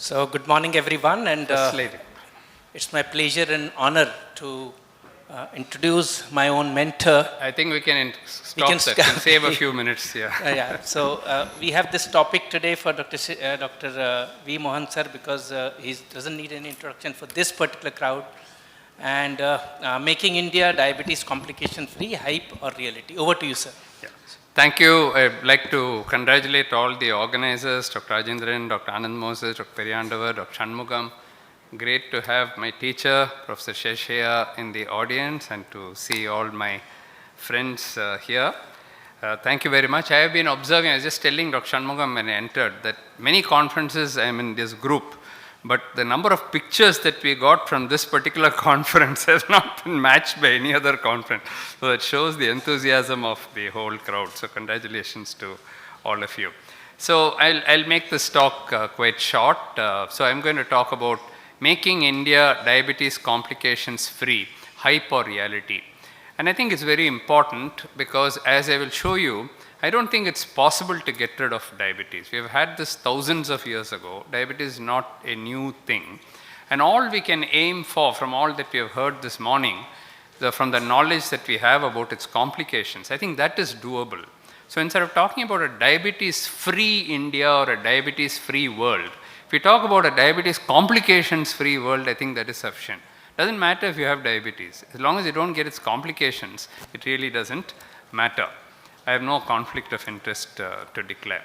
So, good morning, everyone, and it's my pleasure and honor to introduce my own mentor. I think we can save a few minutes. Yeah. So, we have this topic today for Dr. V. Mohan sir because he doesn't need any introduction for this particular crowd. And making India diabetes complication free, hype or reality. Over to you, sir. Yeah. Thank you. I'd like to congratulate all the organizers, Dr. Rajendran, Dr. Anand Moses, Dr. Periyandavar, Dr. Shanmugam. Great to have my teacher, Professor Sheshaya, in the audience and to see all my friends here. Thank you very much. I have been observing, I was just telling Dr. Shanmugam when I entered, that many conferences I'm in this group, but the number of pictures that we got from this particular conference has not been matched by any other conference. So that shows the enthusiasm of the whole crowd. So congratulations to all of you. So I'll make this talk quite short. So I'm going to talk about making India diabetes complications free, hype or reality. And I think it's very important because, as I will show you, I don't think it's possible to get rid of diabetes. We have had this thousands of years ago. Diabetes is not a new thing. And all we can aim for from all that we have heard this morning, from the knowledge that we have about its complications, I think that is doable. So instead of talking about a diabetes-free India or a diabetes-free world, if we talk about a diabetes complications-free world, I think that is sufficient. Doesn't matter if you have diabetes. As long as you don't get its complications, it really doesn't matter. I have no conflict of interest to declare.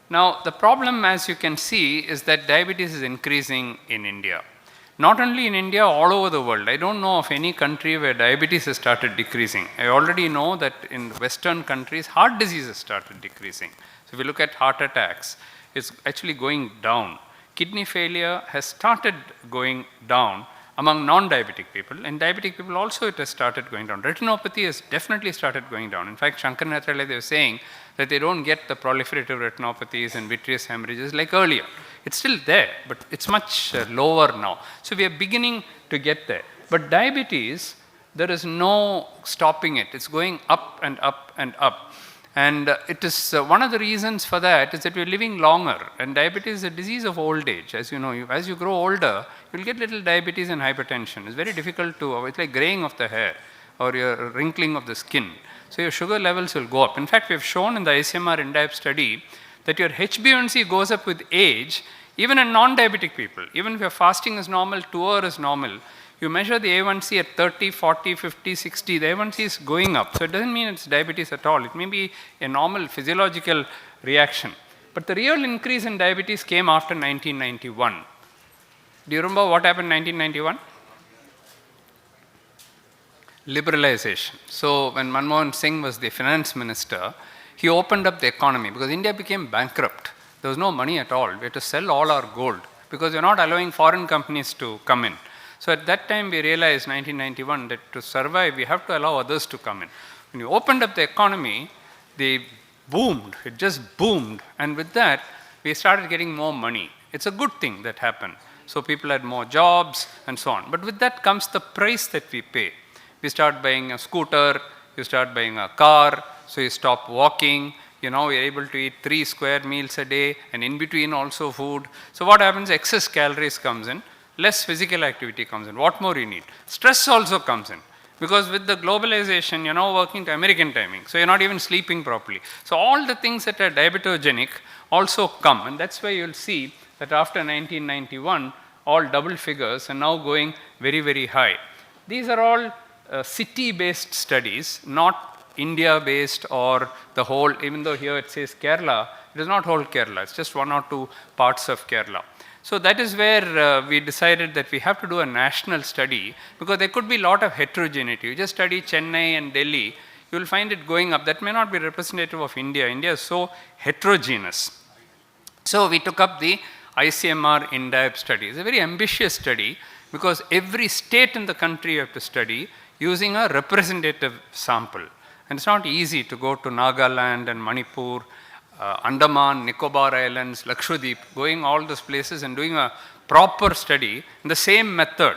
Now, the problem, as you can see, is that diabetes is increasing in India. Not only in India, all over the world. I don't know of any country where diabetes has started decreasing. I already know that in Western countries, heart disease has started decreasing. So if you look at heart attacks, it's actually going down. Kidney failure has started going down among non-diabetic people, and diabetic people also it has started going down. Retinopathy has definitely started going down. In fact, Shankar Nethralaya, they were saying that they don't get the proliferative retinopathies and vitreous hemorrhages like earlier. It's still there, but it's much lower now. So we are beginning to get there. But diabetes, there is no stopping it. It's going up and up and up. And it is one of the reasons for that is that we're living longer. And diabetes is a disease of old age. As you know, as you grow older, you'll get little diabetes and hypertension. It's very difficult to, it's like graying of the hair or your wrinkling of the skin. So your sugar levels will go up. In fact, we've shown in the ICMR INDIAB study that your HbA1c goes up with age, even in non-diabetic people. Even if your fasting is normal, 2 hours is normal, you measure the A1C at 30, 40, 50, 60, the A1C is going up. So it doesn't mean it's diabetes at all. It may be a normal physiological reaction. But the real increase in diabetes came after 1991. Do you remember what happened in 1991? Liberalization. So when Manmohan Singh was the finance minister, he opened up the economy because India became bankrupt. There was no money at all. We had to sell all our gold because we're not allowing foreign companies to come in. So at that time we realized, 1991, that to survive we have to allow others to come in. When you opened up the economy, they boomed, it just boomed, and with that we started getting more money. It's a good thing that happened. So people had more jobs and so on. But with that comes the price that we pay. We start buying a scooter, you start buying a car, so you stop walking. You know, we're able to eat 3 square meals a day and in between also food. So what happens? Excess calories comes in. Less physical activity comes in. What more you need? Stress also comes in. Because with the globalization, you're now working to American timing. So you're not even sleeping properly. So all the things that are diabetogenic also come. And that's why you'll see that after 1991, all double figures are now going very, very high. These are all city-based studies, not India-based or the whole, even though here it says Kerala, it is not whole Kerala. It's just 1 or 2 parts of Kerala. So that is where we decided that we have to do a national study because there could be a lot of heterogeneity. You just study Chennai and Delhi, you will find it going up. That may not be representative of India. India is so heterogeneous. So we took up the ICMR INDIAB study. It's a very ambitious study because every state in the country you have to study using a representative sample. And it's not easy to go to Nagaland and Manipur, Andaman, Nicobar Islands, Lakshadweep, going all those places and doing a proper study in the same method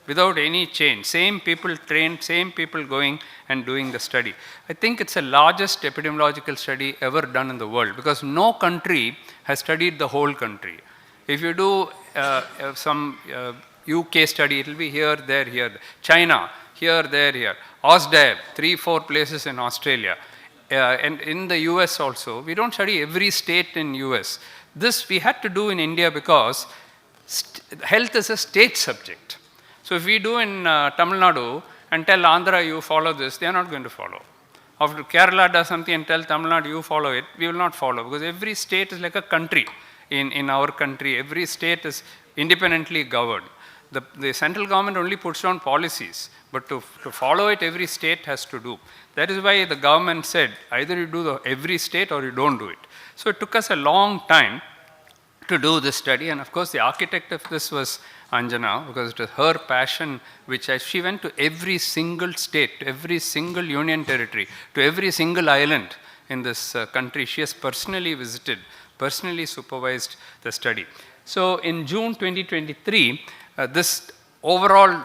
without any change. Same people trained, same people going and doing the study. I think it's the largest epidemiological study ever done in the world because no country has studied the whole country. If you do some UK study, it will be here, there, here. China, here, there, here. AusDab, 3-4 places in Australia. And in the US also, we don't study every state in US. This we had to do in India because health is a state subject. So if we do in Tamil Nadu and tell Andhra you follow this, they are not going to follow. After Kerala does something and tell Tamil Nadu you follow it, we will not follow, because every state is like a country. In our country, every state is independently governed. The central government only puts down policies, but to follow it, every state has to do. That is why the government said, either you do every state or you don't do it. So it took us a long time to do this study, and of course the architect of this was Anjana, because it was her passion, she went to every single state, to every single union territory, to every single island in this country. She has personally visited, personally supervised the study. So in June 2023, this overall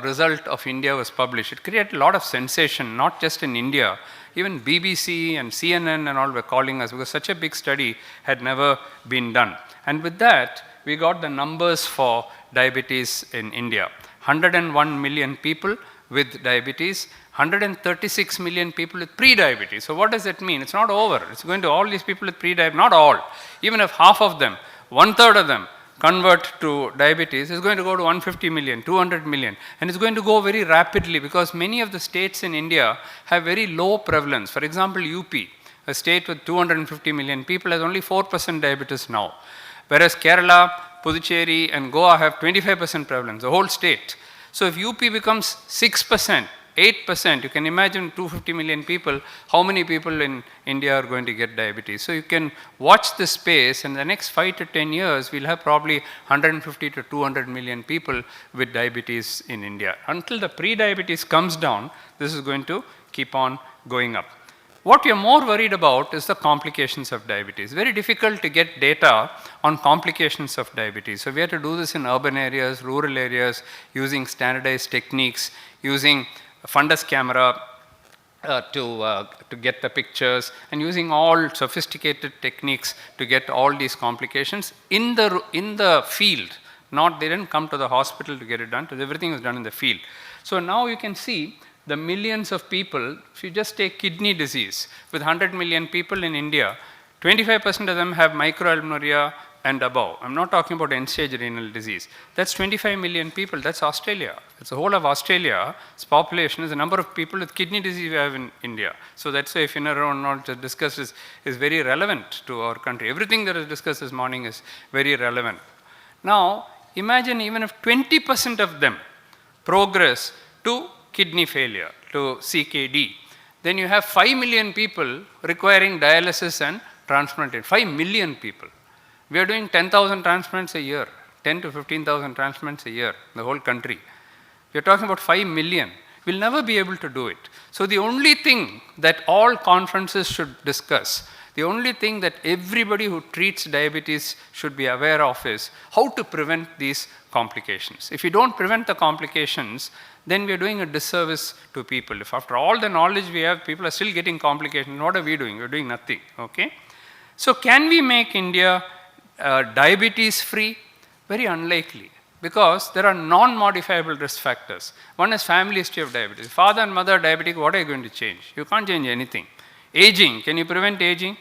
result of India was published. It created a lot of sensation, not just in India. Even BBC and CNN and all were calling us, because such a big study had never been done. And with that, we got the numbers for diabetes in India. 101 million people with diabetes, 136 million people with pre-diabetes. So what does that mean? It's not over. It's going to all these people with pre-diabetes, not all. Even if half of them, 1/3 of them convert to diabetes, it's going to go to 150 million, 200 million. And it's going to go very rapidly, because many of the states in India have very low prevalence. For example, UP, a state with 250 million people, has only 4% diabetes now. Whereas Kerala, Puducherry and Goa have 25% prevalence, the whole state. So if UP becomes 6%, 8%, you can imagine 250 million people, how many people in India are going to get diabetes. So you can watch this space, and the next 5 to 10 years, we'll have probably 150 to 200 million people with diabetes in India. Until the pre-diabetes comes down, this is going to keep on going up. What we are more worried about is the complications of diabetes. Very difficult to get data on complications of diabetes. So we have to do this in urban areas, rural areas, using standardized techniques, using a fundus camera to get the pictures, and using all sophisticated techniques to get all these complications in the field. They didn't come to the hospital to get it done, because everything was done in the field. So now you can see the millions of people. If you just take kidney disease, with 100 million people in India, 25% of them have microalbuminuria and above. I'm not talking about end-stage renal disease. That's 25 million people. That's Australia. It's the whole of Australia. Its population is the number of people with kidney disease we have in India. So that's why Finaro not discussed is very relevant to our country. Everything that is discussed this morning is very relevant. Now, imagine even if 20% of them progress to kidney failure, to CKD, then you have 5 million people requiring dialysis and transplantation. 5 million people. We are doing 10,000 transplants a year, 10 to 15,000 transplants a year in the whole country. We are talking about 5 million. We'll never be able to do it. So the only thing that all conferences should discuss, the only thing that everybody who treats diabetes should be aware of, is how to prevent these complications. If you don't prevent the complications, then we are doing a disservice to people. If after all the knowledge we have, people are still getting complications, what are we doing? We're doing nothing, okay? So can we make India diabetes free? Very unlikely, because there are non-modifiable risk factors. One is family history of diabetes. Father and mother are diabetic, what are you going to change? You can't change anything. Aging, can you prevent aging?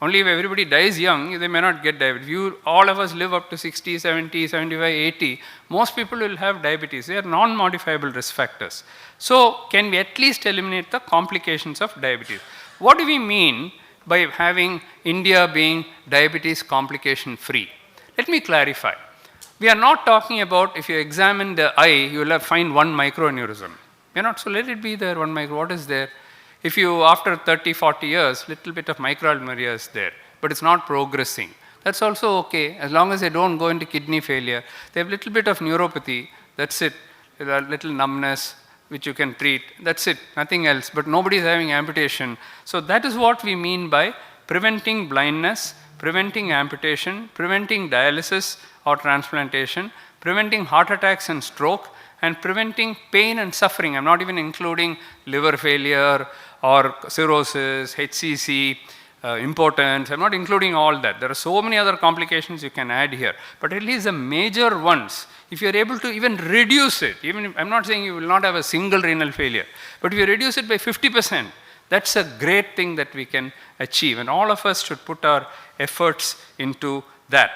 Only if everybody dies young, they may not get diabetes. All of us live up to 60, 70, 75, 80. Most people will have diabetes. They are non-modifiable risk factors. So can we at least eliminate the complications of diabetes? What do we mean by having India being diabetes complication free? Let me clarify. We are not talking about, if you examine the eye, you will find one microaneurysm. We're not, so let it be there, one micro. What is there? If you, after 30, 40 years, little bit of microalbuminuria is there, but it's not progressing. That's also okay, as long as they don't go into kidney failure. They have little bit of neuropathy, that's it. A little numbness, which you can treat, that's it, nothing else. But nobody is having amputation. So that is what we mean by preventing blindness, preventing amputation, preventing dialysis or transplantation, preventing heart attacks and stroke, and preventing pain and suffering. I'm not even including liver failure or cirrhosis, HCC, impotence. I'm not including all that. There are so many other complications you can add here. But at least the major ones, if you're able to even reduce it, even if, I'm not saying you will not have a single renal failure, but if you reduce it by 50%, that's a great thing that we can achieve. And all of us should put our efforts into that.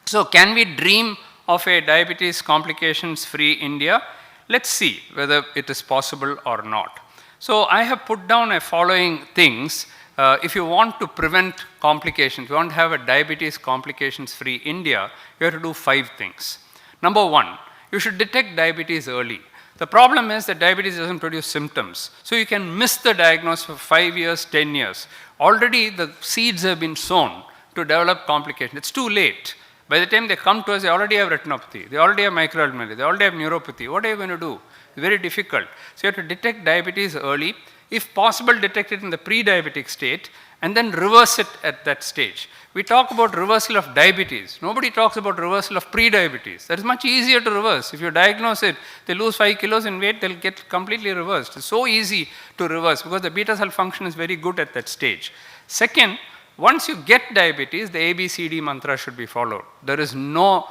So can we dream of a diabetes complications-free India? Let's see whether it is possible or not. So I have put down a following things. If you want to prevent complications, you want to have a diabetes complications-free India, you have to do 5 things. Number 1, you should detect diabetes early. The problem is that diabetes doesn't produce symptoms. So you can miss the diagnosis for 5 years, 10 years. Already the seeds have been sown to develop complications. It's too late. By the time they come to us, they already have retinopathy, they already have microalbuminuria, they already have neuropathy. What are you going to do? It's very difficult. So you have to detect diabetes early. If possible, detect it in the pre-diabetic state and then reverse it at that stage. We talk about reversal of diabetes. Nobody talks about reversal of pre-diabetes. That is much easier to reverse. If you diagnose it, they lose 5 kilos in weight, they'll get completely reversed. It's so easy to reverse because the beta cell function is very good at that stage. Second, once you get diabetes, the ABCD mantra should be followed. There is no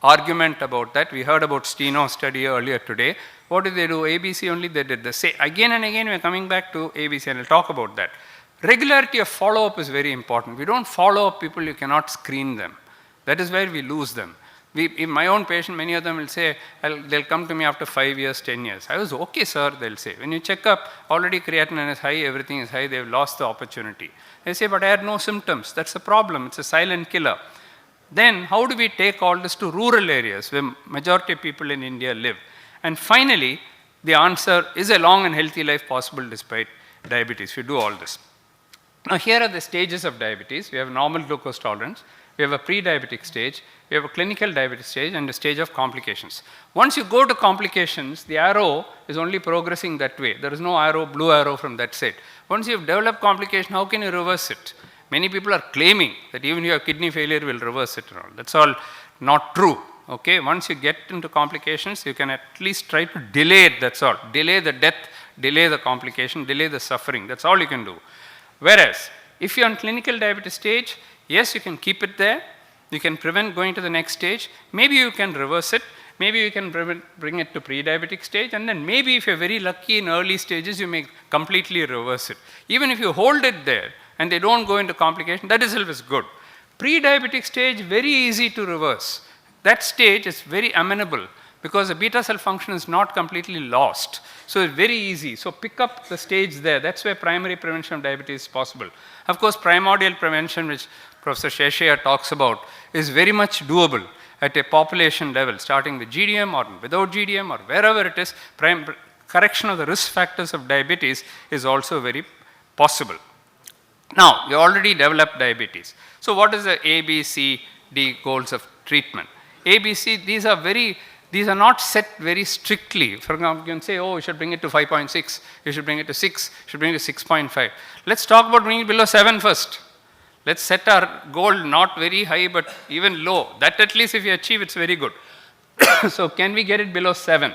argument about that. We heard about Steno's study earlier today. What did they do? ABC only, they did the same. Again and again, we're coming back to ABC, and I'll talk about that. Regularity of follow-up is very important. We don't follow up people, you cannot screen them. That is where we lose them. In my own patient, many of them will say, they'll come to me after 5 years, 10 years. I was okay, sir, they'll say. When you check up, already creatinine is high, everything is high, they've lost the opportunity. They say, but I had no symptoms. That's the problem. It's a silent killer. Then, how do we take all this to rural areas where majority of people in India live? And finally, the answer is a long and healthy life possible despite diabetes, if you do all this. Now, here are the stages of diabetes. We have normal glucose tolerance, we have a pre-diabetic stage, we have a clinical diabetes stage, and a stage of complications. Once you go to complications, the arrow is only progressing that way. There is no arrow, blue arrow from that side. Once you have developed complication, how can you reverse it? Many people are claiming that even your kidney failure will reverse it and all. That's all not true. Okay, once you get into complications, you can at least try to delay it, that's all. Delay the death, delay the complication, delay the suffering, that's all you can do. Whereas, if you're on clinical diabetes stage, yes, you can keep it there, you can prevent going to the next stage, maybe you can reverse it, maybe you can bring it to pre-diabetic stage, and then maybe if you're very lucky in early stages, you may completely reverse it. Even if you hold it there, and they don't go into complication, that itself is good. Pre-diabetic stage, very easy to reverse. That stage is very amenable because the beta cell function is not completely lost. So it's very easy. So pick up the stage there. That's where primary prevention of diabetes is possible. Of course, primordial prevention, which Professor Sheshaya talks about, is very much doable at a population level, starting with GDM or without GDM or wherever it is. Correction of the risk factors of diabetes is also very possible. Now, you already developed diabetes. So what is the A, B, C, D goals of treatment? A, B, C, these are not set very strictly. For example, you can say, oh, you should bring it to 5.6, you should bring it to 6, you should bring it to 6.5. Let's talk about bringing it below 7 first. Let's set our goal not very high, but even low. That at least if you achieve, it's very good. So can we get it below 7?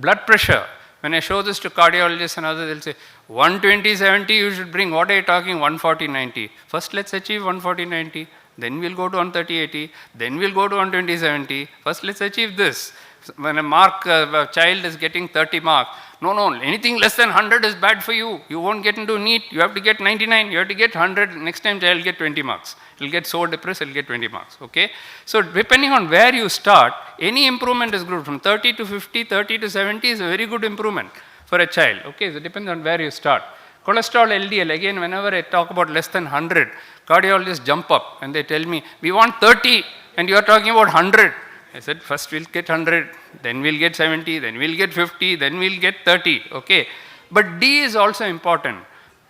Blood pressure. When I show this to cardiologists and others, they'll say, 120/70 you should bring. What are you talking? 140/90. First, let's achieve 140/90. Then we'll go to 130/80. Then we'll go to 120/70. First, let's achieve this. When a child is getting 30 mark, no, anything less than 100 is bad for you. You won't get into NEET. You have to get 99. You have to get 100. Next time, child will get 20 marks. He'll get so depressed, he'll get 20 marks. Okay? So, depending on where you start, any improvement is good. From 30 to 50, 30 to 70 is a very good improvement for a child. Okay? So, it depends on where you start. Cholesterol LDL, again, whenever I talk about less than 100, cardiologists jump up and they tell me, we want 30 and you are talking about 100. I said, first we'll get 100, then we'll get 70, then we'll get 50, then we'll get 30, okay? But D is also important.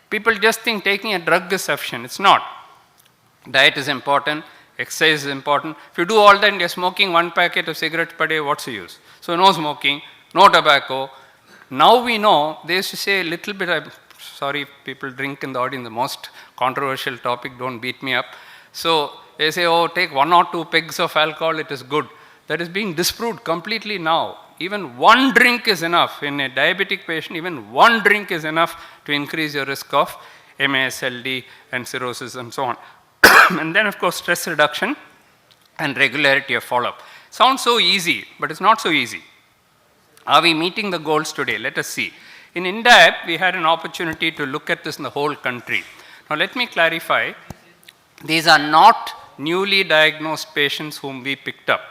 People just think taking a drug is sufficient. It's not. Diet is important, exercise is important. If you do all that and you're smoking 1 packet of cigarettes per day, what's the use? So no smoking, no tobacco. Now we know, they used to say a little bit, I'm sorry if people drink in the audience, the most controversial topic, don't beat me up. So they say, oh, take 1 or 2 pegs of alcohol, it is good. That is being disproved completely now. Even 1 drink is enough. In a diabetic patient, even 1 drink is enough to increase your risk of MASLD and cirrhosis and so on. And then of course stress reduction and regularity of follow-up. Sounds so easy, but it's not so easy. Are we meeting the goals today? Let us see. In INDAP, we had an opportunity to look at this in the whole country. Now let me clarify, these are not newly diagnosed patients whom we picked up.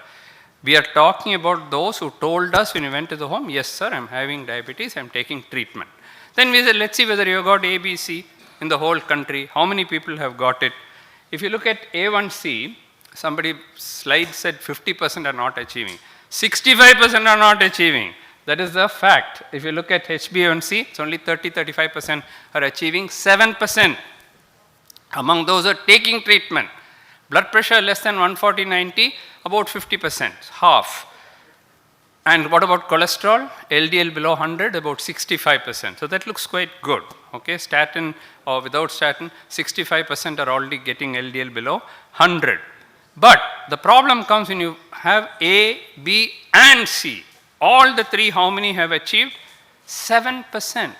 We are talking about those who told us when we went to the home, yes sir, I'm having diabetes, I'm taking treatment. Then we said, let's see whether you got ABC in the whole country, how many people have got it. If you look at A1C, somebody slide said 50% are not achieving. 65% are not achieving. That is the fact. If you look at HbA1c, it's only 30-35% are achieving, 7% among those who are taking treatment. Blood pressure less than 140/90, about 50%, half. And what about cholesterol? LDL below 100, about 65%. So that looks quite good. Okay, statin or without statin, 65% are already getting LDL below 100. But the problem comes when you have A, B, and C. All the three, how many have achieved? 7%.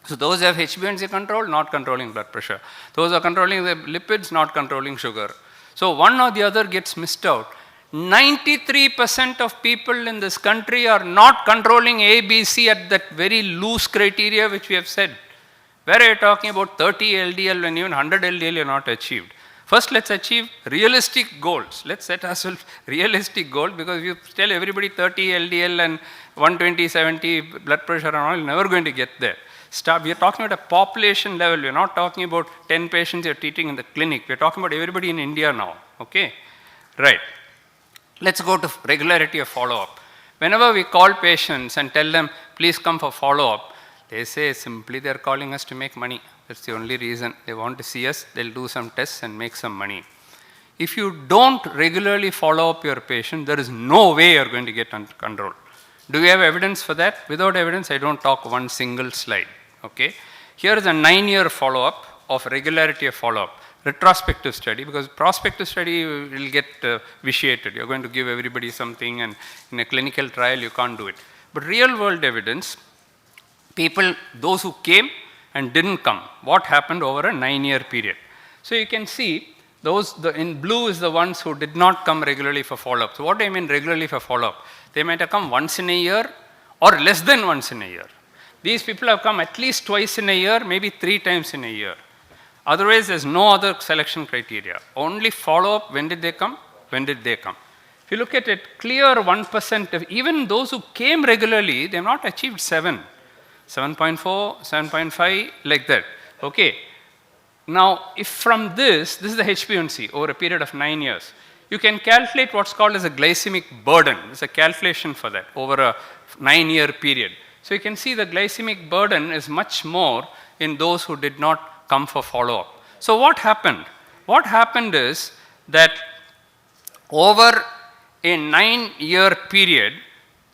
So those who have HbA1c control, not controlling blood pressure. Those who are controlling the lipids, not controlling sugar. So one or the other gets missed out. 93% of people in this country are not controlling A, B, C at that very loose criteria which we have said. Where are you talking about 30 LDL when even 100 LDL you not achieved? First, let's achieve realistic goals. Let's set ourselves realistic goals, because if you tell everybody 30 LDL and 120/70 blood pressure and all, you're never going to get there. We are talking about a population level. We're not talking about 10 patients you're treating in the clinic. We're talking about everybody in India now. Okay? Right. Let's go to regularity of follow-up. Whenever we call patients and tell them, please come for follow-up, they say simply they're calling us to make money. That's the only reason. They want to see us, they'll do some tests and make some money. If you don't regularly follow up your patient, there is no way you're going to get under control. Do we have evidence for that? Without evidence, I don't talk one single slide. Okay? Here is a 9-year follow-up of regularity of follow-up. Retrospective study, because prospective study will get vitiated. You're going to give everybody something, and in a clinical trial you can't do it. But real world evidence, people, those who came and didn't come, what happened over a 9-year period. So you can see those, in blue is the ones who did not come regularly for follow-up. So what do I mean regularly for follow-up? They might have come once in a year or less than once in a year. These people have come at least twice in a year, maybe 3 times in a year. Otherwise, there's no other selection criteria. Only follow-up, when did they come? When did they come? If you look at it, clear 1% of even those who came regularly, they have not achieved 7, 7.4, 7.5, like that. Okay. Now, if from this is the HbA1c over a period of 9 years, you can calculate what's called as a glycemic burden. There's a calculation for that over a 9-year period. So you can see the glycemic burden is much more in those who did not come for follow-up. So what happened? What happened is that over a 9-year period,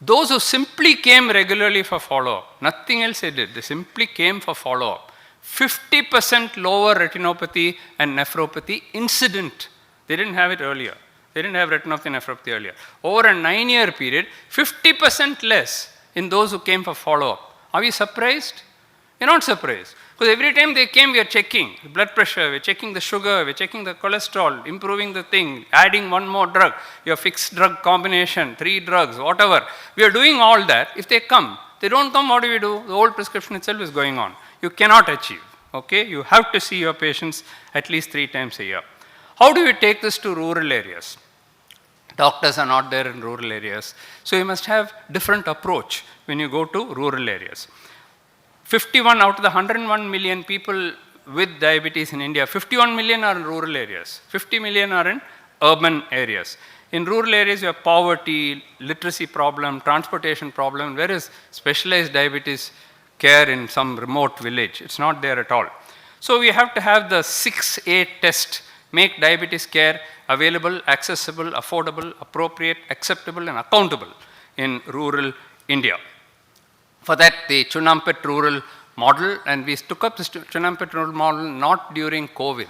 those who simply came regularly for follow-up, nothing else they did, they simply came for follow-up, 50% lower retinopathy and nephropathy incident. They didn't have it earlier. They didn't have retinopathy and nephropathy earlier. Over a 9-year period, 50% less in those who came for follow-up. Are we surprised? We're not surprised. Because every time they came, we are checking the blood pressure, we're checking the sugar, we're checking the cholesterol, improving the thing, adding one more drug, your fixed drug combination, 3 drugs, whatever. We are doing all that. If they come, they don't come, what do we do? The old prescription itself is going on. You cannot achieve. Okay? You have to see your patients at least 3 times a year. How do we take this to rural areas? Doctors are not there in rural areas. So you must have different approach when you go to rural areas. 51 out of the 101 million people with diabetes in India, 51 million are in rural areas. 50 million are in urban areas. In rural areas, you have poverty, literacy problem, transportation problem. Where is specialized diabetes care in some remote village? It's not there at all. So we have to have the 6A test, make diabetes care available, accessible, affordable, appropriate, acceptable, and accountable in rural India. For that, the Chunampet rural model, and we took up this Chunampet rural model not during COVID.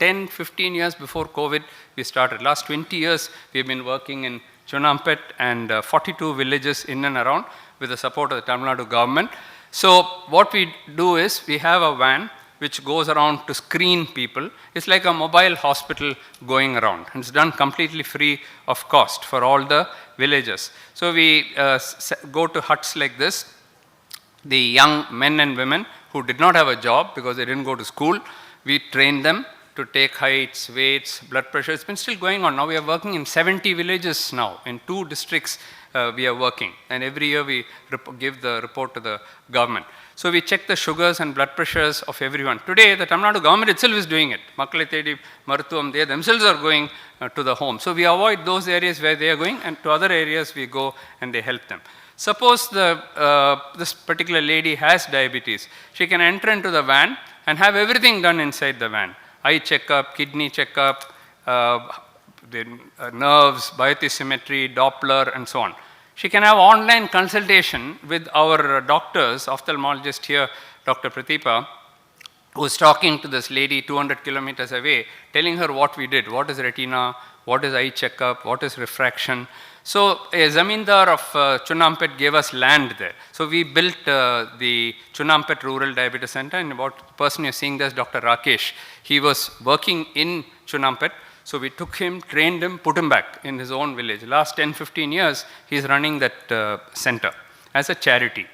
10, 15 years before COVID, we started. Last 20 years, we've been working in Chunampet and 42 villages in and around with the support of the Tamil Nadu government. So what we do is, we have a van which goes around to screen people. It's like a mobile hospital going around. And it's done completely free of cost for all the villages. So we go to huts like this. The young men and women who did not have a job because they didn't go to school, we train them to take heights, weights, blood pressure. It's been still going on. Now we are working in 70 villages now. In 2 districts we are working. And every year we give the report to the government. So we check the sugars and blood pressures of everyone. Today the Tamil Nadu government itself is doing it. Makkale Thedi Maruthuvam, they themselves are going to the home. So we avoid those areas where they are going, and to other areas we go and they help them. Suppose this particular lady has diabetes. She can enter into the van and have everything done inside the van. Eye checkup, kidney checkup, the nerves, biothiosymmetry, Doppler, and so on. She can have online consultation with our doctors, ophthalmologist here, Dr. Pratipa, who is talking to this lady 200 kilometers away, telling her what we did, what is retina, what is eye checkup, what is refraction. So a zamindar of Chunampet gave us land there. So we built the Chunampet Rural Diabetes Center, and about the person you're seeing there is Dr. Rakesh. He was working in Chunampet. So we took him, trained him, put him back in his own village. Last 10, 15 years, he's running that center as a charity.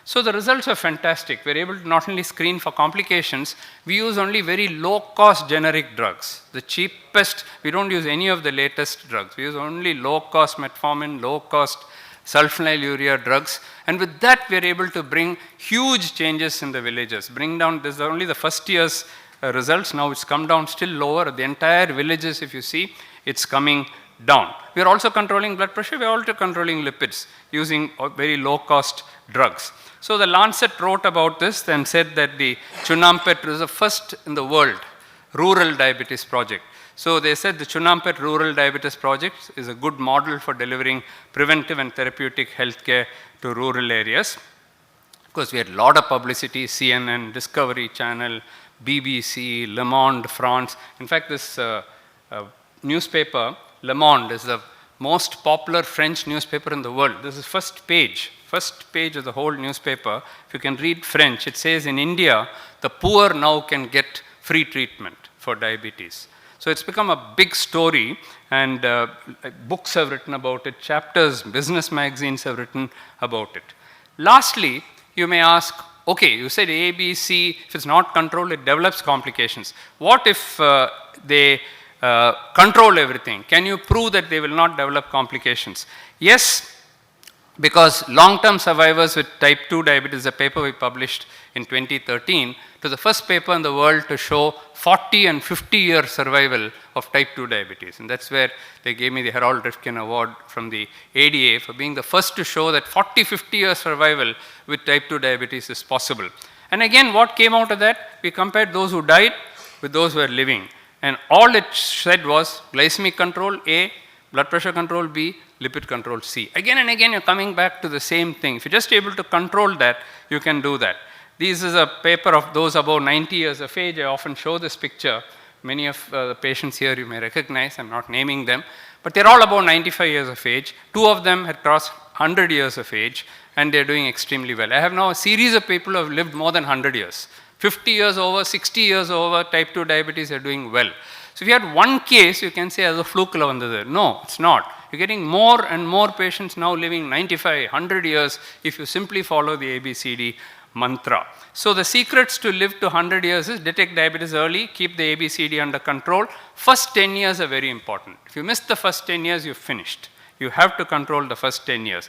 So the results are fantastic. We're able to not only screen for complications, we use only very low-cost generic drugs. The cheapest, we don't use any of the latest drugs. We use only low-cost metformin, low-cost sulfonylurea drugs. And with that, we're able to bring huge changes in the villages. Bring down, this is only the first year's results. Now it's come down still lower. The entire villages, if you see, it's coming down. We are also controlling blood pressure. We are also controlling lipids using very low-cost drugs. So the Lancet wrote about this and said that the Chunampet is the first in the world rural diabetes project. So they said the Chunampet Rural Diabetes Project is a good model for delivering preventive and therapeutic healthcare to rural areas. Of course, we had a lot of publicity, CNN, Discovery Channel, BBC, Le Monde, France. In fact, this newspaper, Le Monde, is the most popular French newspaper in the world. This is first page of the whole newspaper. If you can read French, it says in India, the poor now can get free treatment for diabetes. So it's become a big story, and books have written about it, chapters, business magazines have written about it. Lastly, you may ask, okay, you said A, B, C, if it's not controlled, it develops complications. What if they control everything? Can you prove that they will not develop complications? Yes, because long-term survivors with type 2 diabetes, a paper we published in 2013, to the first paper in the world to show 40 and 50-year survival of type 2 diabetes. And that's where they gave me the Harold Rifkin Award from the ADA for being the first to show that 40, 50-year survival with type 2 diabetes is possible. And again, what came out of that? We compared those who died with those who are living. And all it said was glycemic control A, blood pressure control B, lipid control C. Again and again, you're coming back to the same thing. If you're just able to control that, you can do that. This is a paper of those above 90 years of age. I often show this picture. Many of the patients here you may recognize. I'm not naming them. But they're all above 95 years of age. 2 of them had crossed 100 years of age, and they're doing extremely well. I have now a series of people who have lived more than 100 years. 50 years over, 60 years over, type 2 diabetes are doing well. So if you had one case, you can say as a fluke. No, it's not. You're getting more and more patients now living 95, 100 years if you simply follow the ABCD mantra. So the secrets to live to 100 years is detect diabetes early, keep the ABCD under control. First 10 years are very important. If you miss the first 10 years, you've finished. You have to control the first 10 years.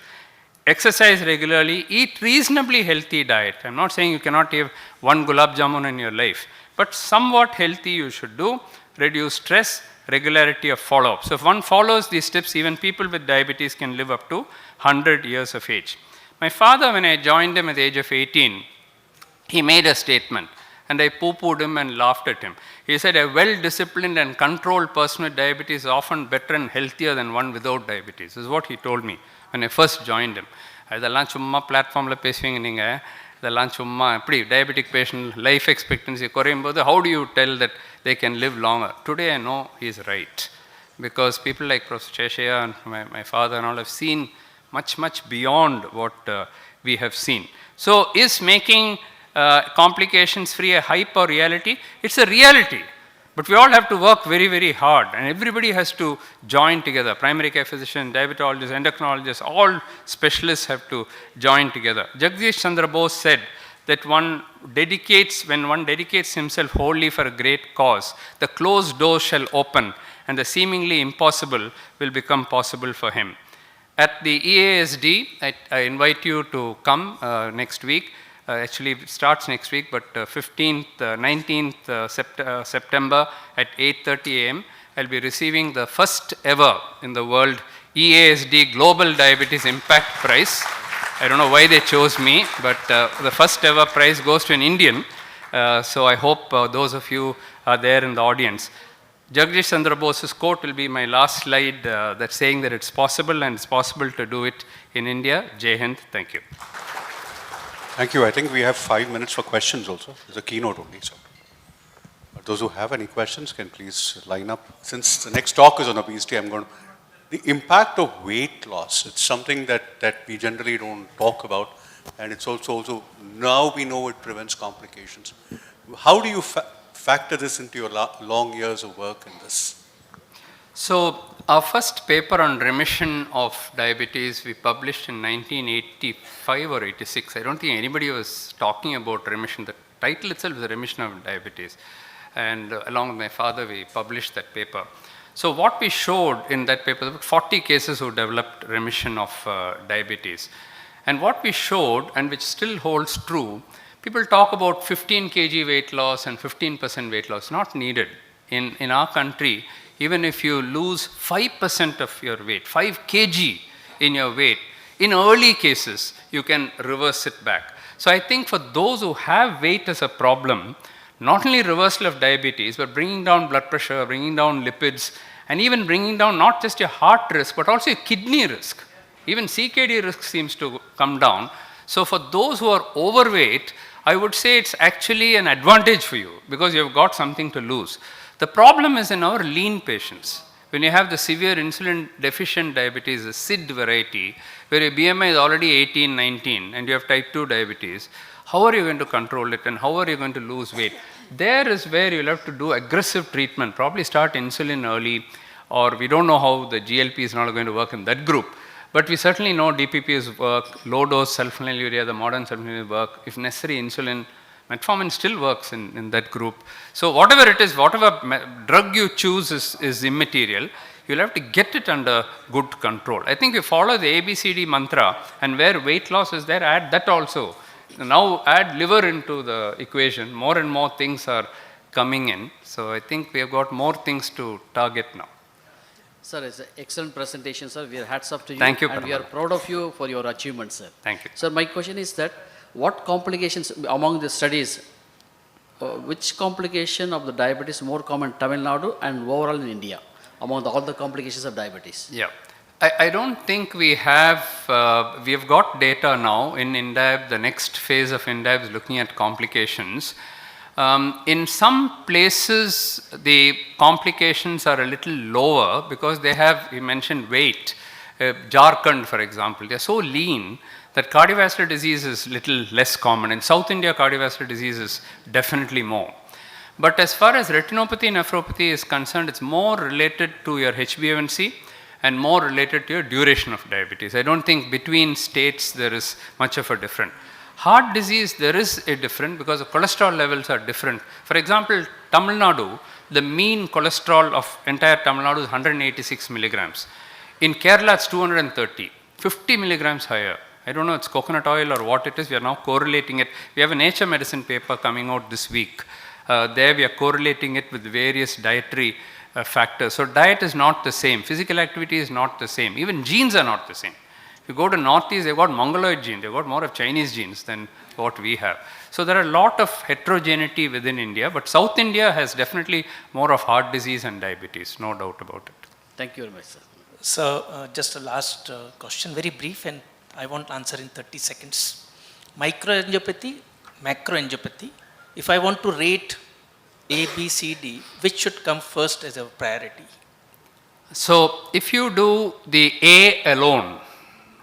Exercise regularly, eat reasonably healthy diet. I'm not saying you cannot have one gulab jamun in your life, but somewhat healthy you should do. Reduce stress, regularity of follow-up. So if one follows these steps, even people with diabetes can live up to 100 years of age. My father, when I joined him at the age of 18, he made a statement, and I poo-pooed him and laughed at him. He said, a well-disciplined and controlled person with diabetes is often better and healthier than one without diabetes. This is what he told me when I first joined him. அதெல்லாம் சும்மா பிளாட்ஃபார்மில் பேசுவீங்க நீங்கள், இதெல்லாம் சும்மா எப்படி diabetic patient life expectancy குறையும் போது, how do you tell that they can live longer? Today I know he is right, because people like Professor Sheshaya and my father and all have seen much beyond what we have seen. So is making complications free, a hype or reality. It's a reality. But we all have to work very, very hard, and everybody has to join together. Primary care physician, diabetologist, endocrinologist, all specialists have to join together. Jagdish Chandra Bose said that when one dedicates himself wholly for a great cause, the closed door shall open, and the seemingly impossible will become possible for him. At the EASD, I invite you to come next week. Actually, it starts next week, but 19th September at 8:30 a.m., I'll be receiving the first ever in the world EASD Global Diabetes Impact Prize. I don't know why they chose me, but the first ever prize goes to an Indian. So I hope those of you are there in the audience. Jagdish Chandra Bose's quote will be my last slide, that's saying that it's possible, and it's possible to do it in India. Jai Hind. Thank you. Thank you. I think we have 5 minutes for questions also. It's a keynote only. So those who have any questions can please line up. Since the next talk is on obesity, I'm going to... The impact of weight loss, it's something that we generally don't talk about. And it's also now we know it prevents complications. How do you factor this into your long years of work in this? So our first paper on remission of diabetes we published in 1985 or 86. I don't think anybody was talking about remission. The title itself is the remission of diabetes. And along with my father, we published that paper. So what we showed in that paper, there were 40 cases who developed remission of diabetes. And what we showed, and which still holds true, people talk about 15 kg weight loss and 15% weight loss. Not needed. In our country, even if you lose 5% of your weight, 5 kg in your weight, in early cases, you can reverse it back. So I think for those who have weight as a problem, not only reversal of diabetes, but bringing down blood pressure, bringing down lipids, and even bringing down not just your heart risk, but also your kidney risk. Even CKD risk seems to come down. So for those who are overweight, I would say it's actually an advantage for you because you've got something to lose. The problem is in our lean patients. When you have the severe insulin deficient diabetes, the SID variety, where your BMI is already 18, 19, and you have type 2 diabetes, how are you going to control it and how are you going to lose weight? There is where you'll have to do aggressive treatment, probably start insulin early, or we don't know how the GLP is not going to work in that group. But we certainly know DPPs work, low dose sulfonylurea, the modern sulfonylurea work, if necessary insulin. Metformin still works in that group. So whatever it is, whatever drug you choose is immaterial. You'll have to get it under good control. I think you follow the ABCD mantra, and where weight loss is there, add that also. Now add liver into the equation. More and more things are coming in. So I think we have got more things to target now. Sir, it's an excellent presentation, sir. We are hats off to you. Thank you, and we are proud of you for your achievements, sir. Thank you. Sir, my question is that what complications among the studies, which complication of the diabetes more common in Tamil Nadu and overall in India, among all the complications of diabetes? Yeah. I don't think we have got data now in INDIAB. The next phase of INDIAB is looking at complications. In some places, the complications are a little lower because they have, you mentioned weight. Jharkhand, for example, they're so lean that cardiovascular disease is little less common. In South India, cardiovascular disease is definitely more. But as far as retinopathy, nephropathy is concerned, it's more related to your HbA1c and more related to your duration of diabetes. I don't think between states there is much of a difference. Heart disease, there is a difference because the cholesterol levels are different. For example, Tamil Nadu, the mean cholesterol of entire Tamil Nadu is 186 milligrams. In Kerala, it's 230, 50 milligrams higher. I don't know, it's coconut oil or what it is. We are now correlating it. We have a Nature Medicine paper coming out this week. There we are correlating it with various dietary factors. So diet is not the same. Physical activity is not the same. Even genes are not the same. If you go to Northeast, they've got Mongoloid genes. They've got more of Chinese genes than what we have. So there are a lot of heterogeneity within India, but South India has definitely more of heart disease and diabetes, no doubt about it. Thank you very much, sir. So just a last question, very brief, and I won't answer in 30 seconds. Microangiopathy, macroangiopathy. If I want to rate A, B, C, D, which should come first as a priority? So if you do the A alone,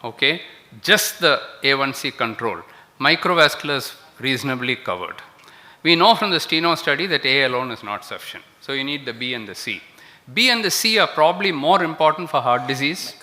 okay, just the A1C control, microvascular is reasonably covered. We know from the Steno study that A alone is not sufficient. So you need the B and the C. B and the C are probably more important for heart disease,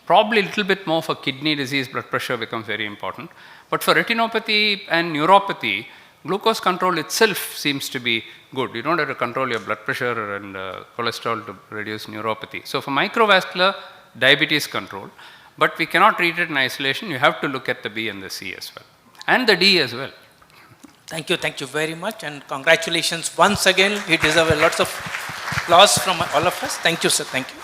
probably a little bit more for kidney disease, blood pressure becomes very important. But for retinopathy and neuropathy, glucose control itself seems to be good. You don't have to control your blood pressure and cholesterol to reduce neuropathy. So for microvascular, diabetes control, but we cannot treat it in isolation. You have to look at the B and the C as well, and the D as well. Thank you very much, and congratulations once again. You deserve lots of applause from all of us. Thank you, sir. Thank you.